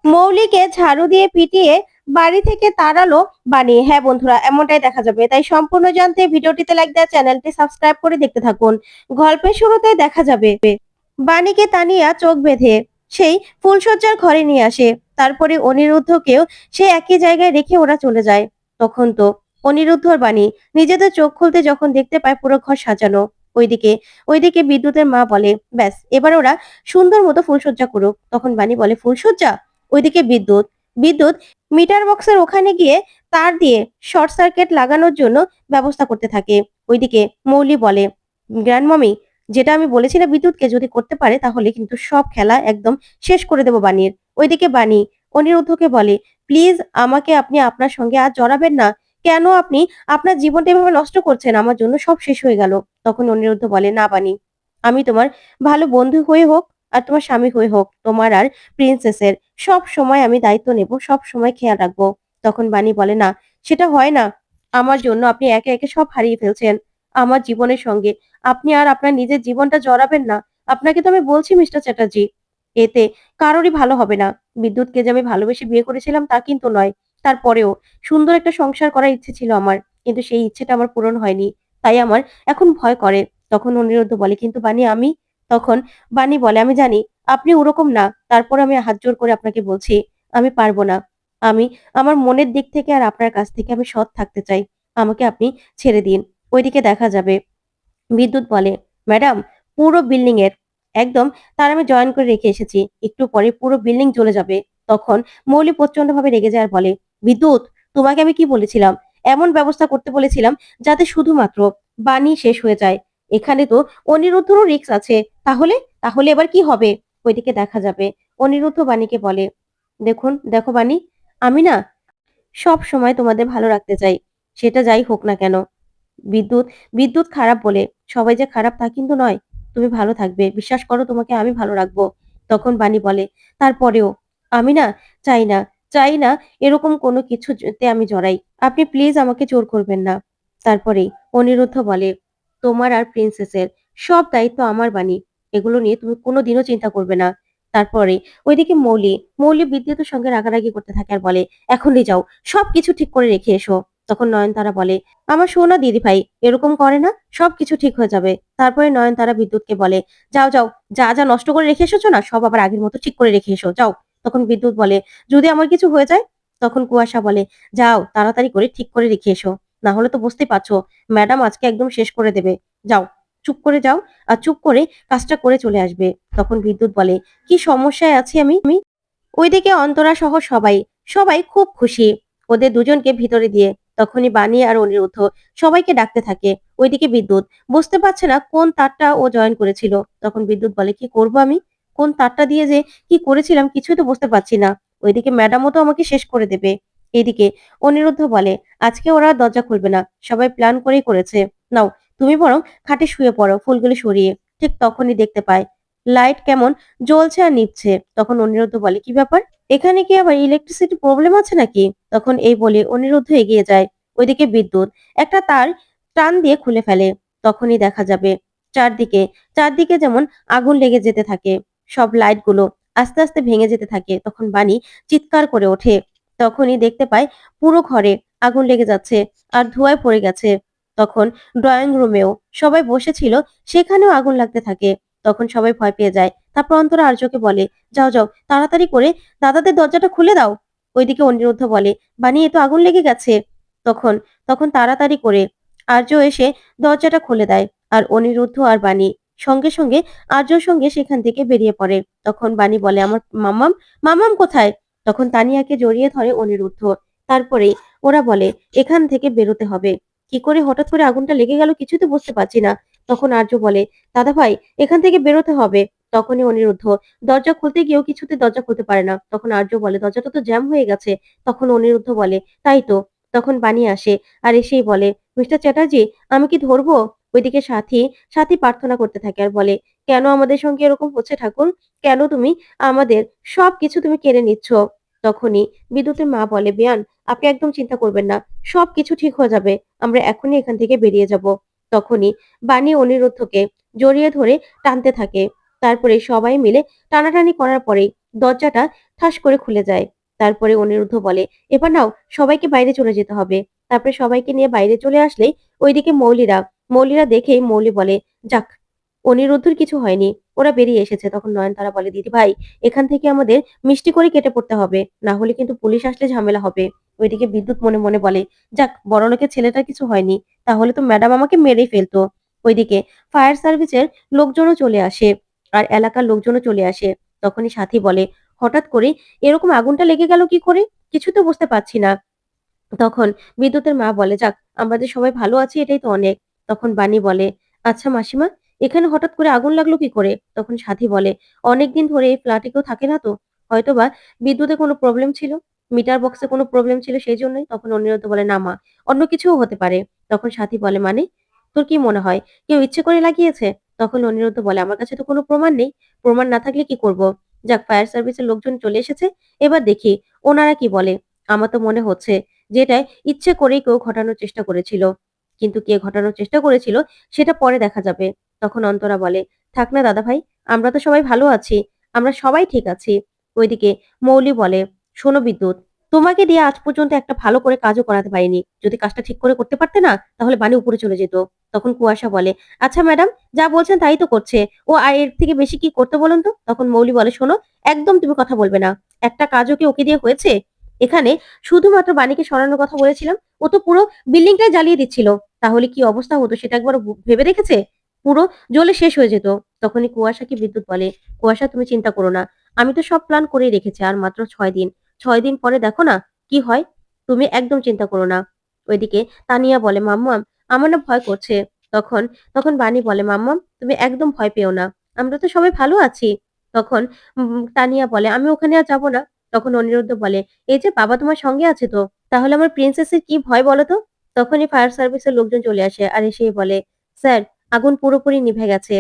মৌলিকে ঝাড়ু দিয়ে পিটিয়ে বাড়ি থেকে তাড়ালো বানি। হ্যাঁ বন্ধুরা, এমনটাই দেখা যাবে। তাই সম্পূর্ণ জানতে ভিডিওটিতে লাইক দেওয়া, চ্যানেলটি সাবস্ক্রাইব করে দেখতে থাকুন। গল্পের শুরুতে দেখা যাবে বাণীকে তানিয়া চোখ বেঁধে সেই ফুলশয্যার ঘরে নিয়ে আসে। তারপরে অনিরুদ্ধকেও সে একই জায়গায় রেখে ওরা চলে যায়। তখন তো অনিরুদ্ধ আর বাণী নিজেদের চোখ খুলতে যখন দেখতে পায় পুরো ঘর সাজানো। ওইদিকে ওইদিকে বিদ্যুতের মা বলে, ব্যাস এবার ওরা সুন্দর মতো ফুলশয্যা করুক। তখন বাণী বলে, ফুলশয্যা? ওইদিকে বিদ্যুৎ বিদ্যুৎ মিটার বক্সের ওখানে গিয়ে তার দিয়ে শর্ট সার্কিট লাগানোর জন্য ব্যবস্থা করতে থাকে। ওইদিকে মৌলি বলে, গ্র্যান্ডমমি, যেটা আমি বলেছি না বিদ্যুৎকে যদি করতে পারে তাহলে কিন্তু সব খেলা একদম শেষ করে দেবো বাণীর। ওইদিকে বাণী অনিরুদ্ধকে বলে, প্লিজ আমাকে আপনি আপনার সঙ্গে আর জড়াবেন না। কেন আপনি আপনার জীবনটা এভাবে নষ্ট করছেন? আমার জন্য সব শেষ হয়ে গেল। তখন অনিরুদ্ধ বলে, না বাণী, আমি তোমার ভালো বন্ধু হয়ে হোক আর তোমার স্বামী হয়ে হোক, তোমার আর প্রিন্সেসের সব সময় আমি দায়িত্ব নেব, সব সময় খেয়াল রাখবো। তখন বাণী বলে, না, সেটা হয় না। আমার জন্য আপনি একে একে সব হারিয়ে ফেলছেন আমার জীবনের সঙ্গে। আপনি আর আপনার নিজের জীবনটা জড়াবেন না। আপনাকে তো আমি বলছি মিস্টার চ্যাটার্জি, এতে কারোরই ভালো হবে না। বিদ্যুৎকে যে আমি ভালোবেসে বিয়ে করেছিলাম তা কিন্তু নয়। তারপরেও সুন্দর একটা সংসার করার ইচ্ছে ছিল আমার, কিন্তু সেই ইচ্ছেটা আমার পূরণ হয়নি। তাই আমার এখন ভয় করে। তখন অনিরুদ্ধ বলে, কিন্তু বাণী আমি। তখন বাণী বলে, আমি জানি আপনি ওরকম না, তারপর আমি হাত জোর করে আপনাকে বলছি, আমি পারবো না। আমি আমার মনের দিক থেকে আর আপনার কাছ থেকে আমি সৎ থাকতে চাই। আমাকে আপনি ছেড়ে দিন। ওইদিকে দেখা যাবে বিদ্যুৎ বলে, ম্যাডাম, পুরো বিল্ডিং এর একদম তার আমি জয়েন করে রেখে এসেছি, একটু পরে পুরো বিল্ডিং জ্বলে যাবে। তখন মৌলি প্রচন্ড ভাবে রেগে যায় আর বলে, বিদ্যুৎ, তোমাকে আমি কি বলেছিলাম? এমন ব্যবস্থা করতে বলেছিলাম যাতে শুধুমাত্র বাণী শেষ হয়ে যায়। এখানে তো অনিরুদ্ধরও রিস্ক আছে। তাহলে তাহলে এবার কি হবে? ওইদিকে দেখা যাবে অনিরুদ্ধ বাণীকে বলে, দেখো বাণী, আমি না সব সময় তোমাদের ভালো রাখতে চাই, সেটা যাই হোক না কেন। বিদ্যুৎ বিদ্যুৎ খারাপ বলে সবাই যে খারাপ তা কিন্তু নয়। তুমি ভালো থাকবে, বিশ্বাস করো, তোমাকে আমি ভালো রাখবো। তখন বাণী বলে, তারপরেও আমি না চাই না, চাই না এরকম কোনো কিছুতে আমি জড়াই। আপনি প্লিজ আমাকে জোর করবেন না। তারপরেই অনিরুদ্ধ বলে, তোমার আর প্রিন্সেসের সব দায়িত্ব আমার বাণী, এগুলো নিয়ে তুমি কোনোদিনও চিন্তা করবে না। তারপরে ওইদিকে মৌলি বিদ্যুতের সঙ্গে রাগারাগি করতে থাকে আর বলে, এখনই যাও, সবকিছু ঠিক করে রেখে এসো। তখন নয়নতারা বলে, আমার সোনা দিদি ভাই এরকম করে না, সবকিছু ঠিক হয়ে যাবে। তারপরে নয়নতারা বিদ্যুৎকে বলে, যাও যাও, যা যা নষ্ট করে রেখে এসেছো না সব আবার আগের মতো ঠিক করে রেখে এসো, যাও। তখন বিদ্যুৎ বলে, যদি আমার কিছু হয়ে যায়? তখন কুয়াশা বলে, যাও তাড়াতাড়ি করে ঠিক করে রেখে এসো, না হলে তো বুঝতেই পারছো ম্যাডাম আজকে একদম শেষ করে দেবে। যাও, চুপ করে যাও, আর চুপ করে কাজটা করে চলে আসবে। তখন বিদ্যুৎ বলে, কি সমস্যায় আছি আমি? ওইদিকে অন্তরা সহ সবাই সবাই খুব খুশি ওদের দুজনকে ভিতরে দিয়ে। তখনই বাণী আর অনিরুদ্ধ সবাইকে ডাকতে থাকে। ওইদিকে বিদ্যুৎ বুঝতে পারছে না কোন তারটা ও জয়েন করেছিল। তখন বিদ্যুৎ বলে, কি করব আমি? কোন তারটা দিয়ে যে কি করেছিলাম কিছুই তো বুঝতে পারছি না। ওইদিকে ম্যাডামও তো আমাকে শেষ করে দেবে। এদিকে অনিরুদ্ধ বলে, আজকে ওরা দরজা খুলবে না, সবাই প্ল্যান করেই করেছে। নাও, তুমি বরং খাটে শুয়ে পড়ো ফুলগুলো সরিয়ে। ঠিক তখনই দেখতে পায় লাইট কেমন জ্বলছে আর নিভছে। তখন অনিরুদ্ধ বলে, কি ব্যাপার? এখানে কি আবার ইলেকট্রিসিটি প্রবলেম আছে নাকি? তখন এই বলে অনিরুদ্ধ এগিয়ে যায়। ওইদিকে বিদ্যুৎ একটা তার টান দিয়ে খুলে ফেলে। তখনই দেখা যাবে চারদিকে চারদিকে যেমন আগুন লেগে যেতে থাকে। সব লাইট গুলো আস্তে আস্তে ভেঙে যেতে থাকে। তখন বাণী চিৎকার করে ওঠে। তখনই দেখতে পায় পুরো ঘরে আগুন লেগে যাচ্ছে আর ধোঁয়ায় পড়ে গেছে। তখন ড্রয়িং রুমেও সবাই বসেছিল, সেখানেও আগুন লাগতে থাকে। তখন সবাই ভয় পেয়ে যায়। তারপর অন্তরা আর্যকে বলে, যাও যাও, তাড়াতাড়ি করে দাদাদের দরজাটা খুলে দাও। ওইদিকে অনিরুদ্ধ বলে, বানিয়ে তো আগুন লেগে গেছে। তখন তখন তাড়াতাড়ি করে আর্য এসে দরজাটা খুলে দেয়। আর অনিরুদ্ধ আর বাণী সঙ্গে সঙ্গে আর্যর সঙ্গে সেখান থেকে বেরিয়ে পড়ে। তখন বাণী বলে, আমার মামাম, মামাম কোথায়? তখন তানিয়াকে জড়িয়ে ধরে অনিরুদ্ধ। তারপরে ওরা বলে, এখান থেকে বেরোতে হবে। কি করে হঠাৎ করে আগুনটা লেগে গেল কিছুই তো বুঝতে পারছি না। তখন আর্য বলে, দাদা ভাই, এখান থেকে বেরোতে হবে। তখনই অনিরুদ্ধ দরজা খুলতে গিয়েও কিছুতে দরজা খুলতে পারে না। তখন আর্য বলে, দরজাটা তো জ্যাম হয়ে গেছে। তখন অনিরুদ্ধ বলে, তাই তো। তখন বাণী আসে আর এসেই বলে, মিস্টার চ্যাটার্জি, আমি কি ধরবো? ওইদিকে সাথী সাথী প্রার্থনা করতে থাকে আর বলে, কেন আমাদের সঙ্গে এরকম হচ্ছে ঠাকুর? কেন তুমি আমাদের সবকিছু তুমি কেড়ে নিচ্ছ? তখনই বিদ্যুতের মা বলে, বেয়ান, আপনি একদম চিন্তা করবেন না, সবকিছু ঠিক হয়ে যাবে। আমরা এখনই এখান থেকে বেরিয়ে যাব। তখনই বাণী অনিরুদ্ধকে জড়িয়ে ধরে টানতে থাকে। তারপরে সবাই মিলে টানাটানি করার পরেই দরজাটা ঠাস করে খুলে যায়। তারপরে অনিরুদ্ধ বলে, এবার নাও সবাইকে বাইরে চলে যেতে হবে। তারপরে সবাইকে নিয়ে বাইরে চলে আসলেই ওইদিকে মৌলিরা দেখেই মৌলি বলে, যাক, অনিরুদ্ধর কিছু হয়নি, ওরা বেরিয়ে এসেছে। তখন নয়নতারা বলে, দিদি ভাই, এখান থেকে আমাদের মিষ্টি করে কেটে পড়তে হবে, না হলে কিন্তু পুলিশ আসলে ঝামেলা হবে। ওইদিকে বিদ্যুৎ মনে মনে বলে, যাক, বড়লোকের ছেলেটার কিছু হয়নি, তাহলে তো ম্যাডাম আমাকে মেরেই ফেলতো। ওইদিকে ফায়ার সার্ভিসের লোকজনও চলে আসে, আর এলাকার লোকজনও চলে আসে। তখনই সাথী বলে, হঠাৎ করে এরকম আগুনটা লেগে গেল কি করে, কিছু তো বুঝতে পারছি না। তখন বিদ্যুতের মা বলে, যাক, আমরা যে সবাই ভালো আছি এটাই তো অনেক। তখন বাণী বলে, আচ্ছা মাসিমা, এখানে হঠাৎ করে আগুন লাগলো কি করে? তখন সাথী বলে, অনেকদিন ধরে এই ফ্ল্যাটে কেউ থাকে না তো, হয়তোবা বিদ্যুতে কোনো প্রবলেম ছিল, মিটার বক্সে কোনো প্রবলেম ছিল সেই জন্যই। তখন অনিরুদ্ধ বলে, না মা, অন্য কিছুও হতে পারে। তখন সাথী বলে, মানে তোর কি মনে হয় কেউ ইচ্ছে করে লাগিয়েছে? তখন অনিরুদ্ধ বলে, আমার কাছে তো কোনো প্রমাণ নেই, প্রমাণ না থাকলে কি করব? যাক, ফায়ার সার্ভিসের লোকজন চলে এসেছে, এবার দেখি ওনারা কি বলে। আমার তো মনে হচ্ছে যেটা ইচ্ছে করেই কেউ ঘটানোর চেষ্টা করেছিল। কিন্তু কে ঘটানোর চেষ্টা করেছিল সেটা পরে দেখা যাবে। তখন অন্তরা বলে, থাক না দাদা ভাই, আমরা তো সবাই ভালো আছি, আমরা সবাই ঠিক আছি। ওইদিকে মৌলি বলে, শোনো বিদ্যুৎ, তোমাকে দিয়ে আজ পর্যন্ত একটা ভালো করে কাজও করাতে পারিনি। যদি কাজটা ঠিক করে করতে পারতে না, তাহলে বানি উপরে চলে যেত। তখন কুয়াশা বলে, আচ্ছা ম্যাডাম, যা বলছেন তাই তো করছে, ও আর এর থেকে বেশি কি করতে বলুন তো? তখন মৌলি বলে, শোনো, একদম তুমি কথা বলবে না, একটা কাজও কি ওকে দিয়ে হয়েছে? এখানে শুধুমাত্র বাণীকে সরানোর কথা বলেছিলাম, ও তো পুরো বিল্ডিংটাই জ্বালিয়ে দিচ্ছিল। তাহলে কি অবস্থা হতো সেটা একবার ভেবে দেখেছে? পুরো জ্বলে শেষ হয়ে যেত। তখনই কুয়াশাকে বিদ্যুৎ বলে, কুয়াশা, তুমি চিন্তা করো না, আমি তো সব প্ল্যান করেই রেখেছি, আর মাত্র 6 দিন, 6 দিন পরে দেখো না কি হয়। তুমি একদম চিন্তা করো না। ওইদিকে তানিয়া বলে, মাম্মাম, আমার না ভয় করছে। তখন তখন বাণী বলে, মাম্মাম, তুমি একদম ভয় পেও না, আমরা তো সবাই ভালো আছি। তখন তানিয়া বলে, আমি ওখানে আর যাবো না। তখন অনিরুদ্ধ বলে, এই যে বাবা তোমার সঙ্গে আছে তো, তাহলে আমার প্রিন্সেসের কি ভয় বলো তো? তখনই ফায়ার সার্ভিসের লোকজন চলে আসে, আর এসেই বলে, স্যার, আগুন পুরোপুরি নিভে গেছে,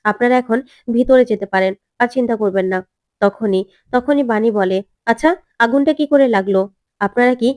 আপনারা এখন ভিতরে যেতে পারেন, আর চিন্তা করবেন না। তখনই তখনই বাণী বলে, আচ্ছা, আগুনটা কি করে লাগলো, আপনারা কি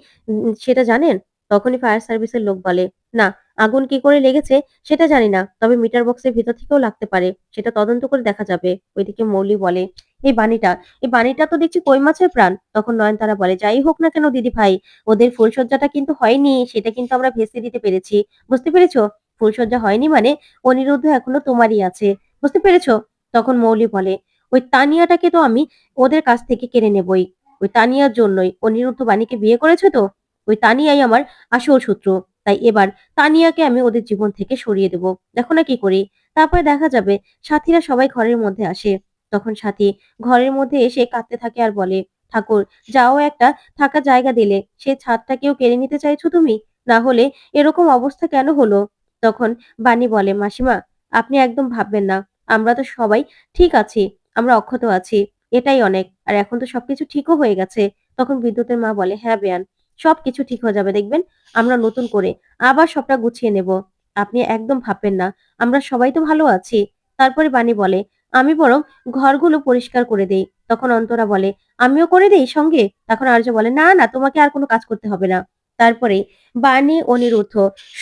সেটা জানেন? তখনই ফায়ার সার্ভিসের লোক বলে, না, আগুন কি করে লেগেছে সেটা জানি না, তবে মিটার বক্সের ভিতর থেকেও লাগতে পারে, সেটা তদন্ত করে দেখা যাবে। ওইদিকে মৌলি বলে, এই বাণীটা এই বাণীটা তো দেখছি কই মাছের প্রাণ। তখন নয়নতারা বলে, যাই হোক না কেন দিদি ভাই, ওদের ফুলসজ্জাটা কিন্তু হয়নি, সেটা কিন্তু আমরা ভেস্তে দিতে পেরেছি। বুঝতে পেরেছো? ফুলসজ্জা হয়নি মানে অনিরুদ্ধ এখনো তোমারই আছে। বুঝতে পেরেছো? তখন মৌলি বলে, ওই তানিয়াটাকে তো আমি ওদের কাছ থেকে কেড়ে নেবই। ওই তানিয়ার জন্যই অনিরুদ্ধ বাণীকে বিয়ে করেছে তো। ওই তানিয়াই আমার আসল শত্রু। তাই এবার তানিয়াকে আমি ওদের জীবন থেকে সরিয়ে দেব। দেখো না কি করি। তারপরে দেখা যাবে সাথীরা সবাই ঘরের মধ্যে আসে। তখন সাথী ঘরের মধ্যে এসে কাঁদতে থাকে আর বলে, ঠাকুর, যাও একটা থাকার জায়গা দিলে, সেই ছাদটাকেও কেড়ে নিতে চাইছো তুমি? না হলে এরকম অবস্থা কেন হলো? তখন বাণী বলে, মাসিমা, আপনি একদম ভাববেন না, আমরা তো সবাই ঠিক আছি, আমরা অক্ষত আছি, এটাই অনেক। আর এখন তো সবকিছু ঠিকও হয়ে গেছে। তখন বিদ্যুতের মা বলে, হ্যাঁ বেয়ান, সবকিছু ঠিক হয়ে যাবে দেখবেন, আমরা নতুন করে আবার সবটা গুছিয়ে নেব। আপনি একদম ভাববেন না, আমরা সবাই তো ভালো আছি। তারপরে বাণী বলে, আমি বরং ঘরগুলো পরিষ্কার করে দেই। তখন অন্তরা বলে, আমিও করে দেই সঙ্গে? তখন আর্য বলে, না না, তোমাকে আর কোনো কাজ করতে হবে না। তারপরে বাণী, অনিরুদ্ধ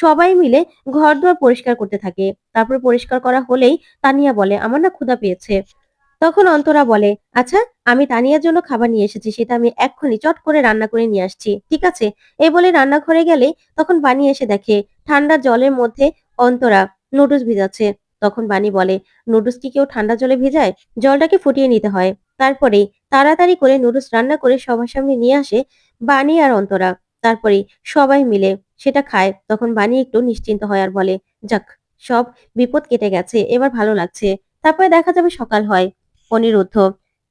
সবাই মিলে ঘরদোর পরিষ্কার করতে থাকে। তারপরে পরিষ্কার করা হলেই তানিয়া বলে, আমার না ক্ষুধা পেয়েছে। তখন অন্তরা বলে, আচ্ছা, আমি তানিয়ার জন্য খাবার নিয়ে এসেছি, সেটা আমি এক্ষুনি চট করে রান্না করে নিয়ে আসছি, ঠিক আছে? এই বলে রান্নাঘরে গেলে তখন বাণী এসে দেখে ঠান্ডা জলের মধ্যে অন্তরা নুডলস ভিজাচ্ছে। তখন বাণী বলে, নুডলস কি কেউ ঠান্ডা জলে ভেজায়? জলটাকে ফুটিয়ে নিতে হয়। তারপরেই তাড়াতাড়ি করে নুডলস রান্না করে সবার সামনে নিয়ে আসে বাণী আর অন্তরা। তারপরেই সবাই মিলে সেটা খায়। তখন বাণী একটু নিশ্চিন্ত হয় আর বলে, যাক, সব বিপদ কেটে গেছে, এবার ভালো লাগছে। তারপরে দেখা যাবে সকাল হয়। অনিরুদ্ধ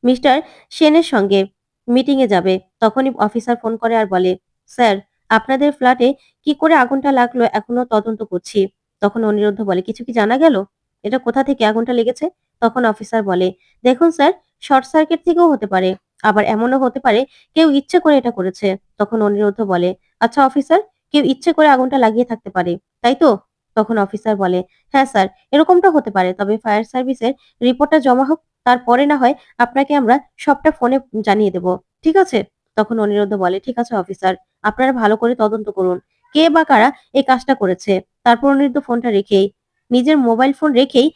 মিস্টার সেনের সঙ্গে মিটিং এ যাবে। তখনই অফিসার ফোন করে আর বলে, স্যার, আপনাদের ফ্ল্যাটে কি করে আগুনটা লাগলো এখনো তদন্ত করছি। তখন অনিরুদ্ধ বলে, কিছু কি জানা গেল? এটা কোথা থেকে আগুনটা লেগেছে? তখন অফিসার বলে, দেখুন স্যার, শর্ট সার্কিট থেকেও হতে পারে, আবার এমনও হতে পারে কেউ ইচ্ছে করে এটা করেছে। তখন অনিরুদ্ধ বলে, আচ্ছা অফিসার, কেউ ইচ্ছে করে আগুনটা লাগিয়ে থাকতে পারে, তাই তো? তখন অফিসার বলে, হ্যাঁ স্যার, এরকমটা হতে পারে, তবে ফায়ার সার্ভিসের রিপোর্টটা জমা হোক, তারপরে না হয় আপনাকে আমরা সবটা ফোনে জানিয়ে দেব, ঠিক আছে? তখন অনিরুদ্ধ বলে, ঠিক আছে অফিসার, আপনারা ভালো করে তদন্ত করুন, কে বা কারা এই কাজটা করেছে। তারপর অনিরুদ্ধ ফোনটা রেখেই, নিজের মোবাইল ফোন রেখেই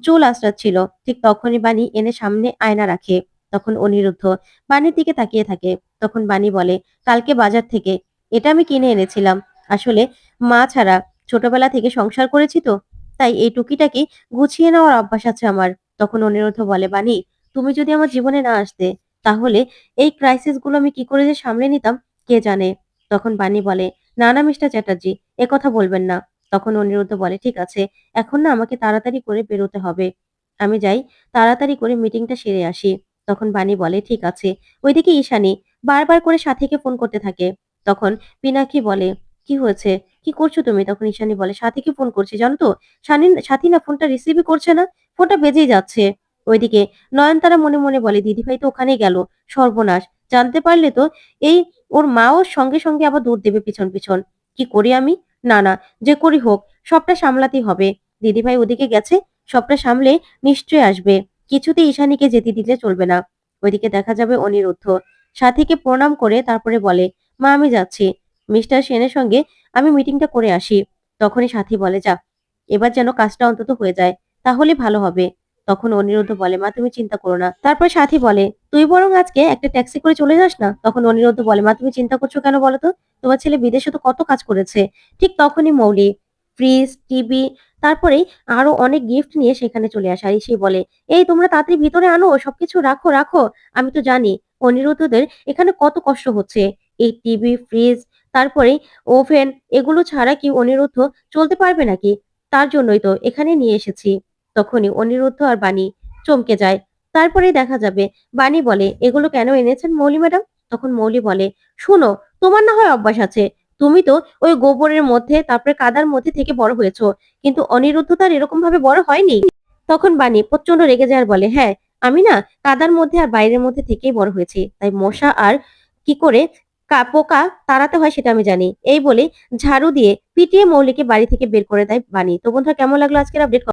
চুল আঁচড়াচ্ছিল। ঠিক তখনই বাণী এনে সামনে আয়না রাখে। তখন অনিরুদ্ধ বাণীর দিকে তাকিয়ে থাকে। তখন বাণী বলে, কালকে বাজার থেকে এটা আমি কিনে এনেছিলাম। আসলে মা ছাড়া ছোটবেলা থেকে সংসার করেছি তো, তাই এই টুকিটাকি গুছিয়ে নেওয়ার অভ্যাস আছে আমার। তখন অনিরুদ্ধ বলে, বাণী তুমি যদি আমার জীবনে না আসতে তাহলে এই ক্রাইসিস গুলো আমি কি করে যে সামলে নিতাম কে জানে। তখন বাণী বলে, না না মিস্টার চ্যাটার্জি, কথা বলবেন না। তখন অনিরুদ্ধ বলে, ঠিক আছে, এখন না আমাকে তাড়াতাড়ি করে বেরোতে হবে। আমি যাই, তাড়াতাড়ি করে মিটিংটা সেরে আসি। তখন বাণী বলে, ঠিক আছে। ওইদিকে ঈশানী বারবার করে সাথীকে ফোন করতে থাকে। তখন পিনাকি বলে, কি হয়েছে, কি করছো তুমি? তখন ঈশানী বলে, সাথীকে ফোন করছি জানো তো, সাথী না ফোনটা রিসিভই করছে না, ফোনটা বেজেই যাচ্ছে। ওইদিকে নয়নতারা মনে মনে বলে, দিদিভাই তো ওখানেই গেল, সর্বনাশ, জানতে পারলে তো এই ওর মাও সঙ্গে সঙ্গে আবার দৌড় দেবে পিছন পিছন। কি করি আমি? না না, যে করি হোক, সবটা সামলাতেই হবে। দিদিভাই ওদিকে গেছে, সবটা সামলে নিশ্চয়ই আসবে। কিছুতেই ঈশানীকে যেতে দিলে চলবে না। ওইদিকে দেখা যাবে অনিরুদ্ধ সাথীকে প্রণাম করে তারপরে বলে, মা আমি যাচ্ছি, মিস্টার সেনের সঙ্গে আমি মিটিংটা করে আসি। তখনই সাথী বলে, যা, এবার যেন কাজটা অন্তত হয়ে যায়, তাহলে ভালো হবে। তখন অনিরুদ্ধ বলে, মা তুমি চিন্তা করো না। তারপর সাথী বলে, তুই বরং আজকে একটা ট্যাক্সি করে চলে যাস না। তখন অনিরুদ্ধ বলে, মা তুমি চিন্তা করছো কেন বলো তো, তোমার ছেলে বিদেশে তো কত কাজ করেছে। ঠিক তখনই মৌলি ফ্রিজ, টিভি, তারপরে আরো অনেক গিফট নিয়ে সেখানে চলে আসে। আর এসে বলে, এই তোমরা তাড়াতাড়ি ভিতরে আনো, সবকিছু রাখো রাখো। আমি তো জানি অনিরুদ্ধদের এখানে কত কষ্ট হচ্ছে। এই টিভি, ফ্রিজ, তারপরে ওভেন, এগুলো ছাড়া কি অনিরুদ্ধ চলতে পারবে নাকি? তার জন্যই তো এখানে নিয়ে এসেছি। তখনই অনিরুদ্ধ আর বাণী চমকে যায়। তারপরেই দেখা যাবে বাণী বলে, এগুলো কেন এনেছেন মৌলি ম্যাডাম? তখন মৌলি বলে, শুনো, তোমার না হয় অভ্যাস আছে, তুমি তো ওই গোবরের মধ্যে তারপরে কাদার মধ্যে থেকে বড় হয়েছো, কিন্তু অনিরুদ্ধ তার এরকম ভাবে বড় হয়নি। তখন বাণী প্রচন্ড রেগে যায় আর বলে, হ্যাঁ, আমি না কাদার মধ্যে আর বাইরের মধ্যে থেকেই বড় হয়েছি, তাই মশা আর কি করে পোকা তাড়াতে হয় সেটা আমি জানি। এই বলে ঝাড়ু দিয়ে পিটিয়ে মৌলিকে বাড়ি থেকে বের করে দেয় বাণী। তো বন্ধুরা, কেমন লাগলো আজকের আপডেট?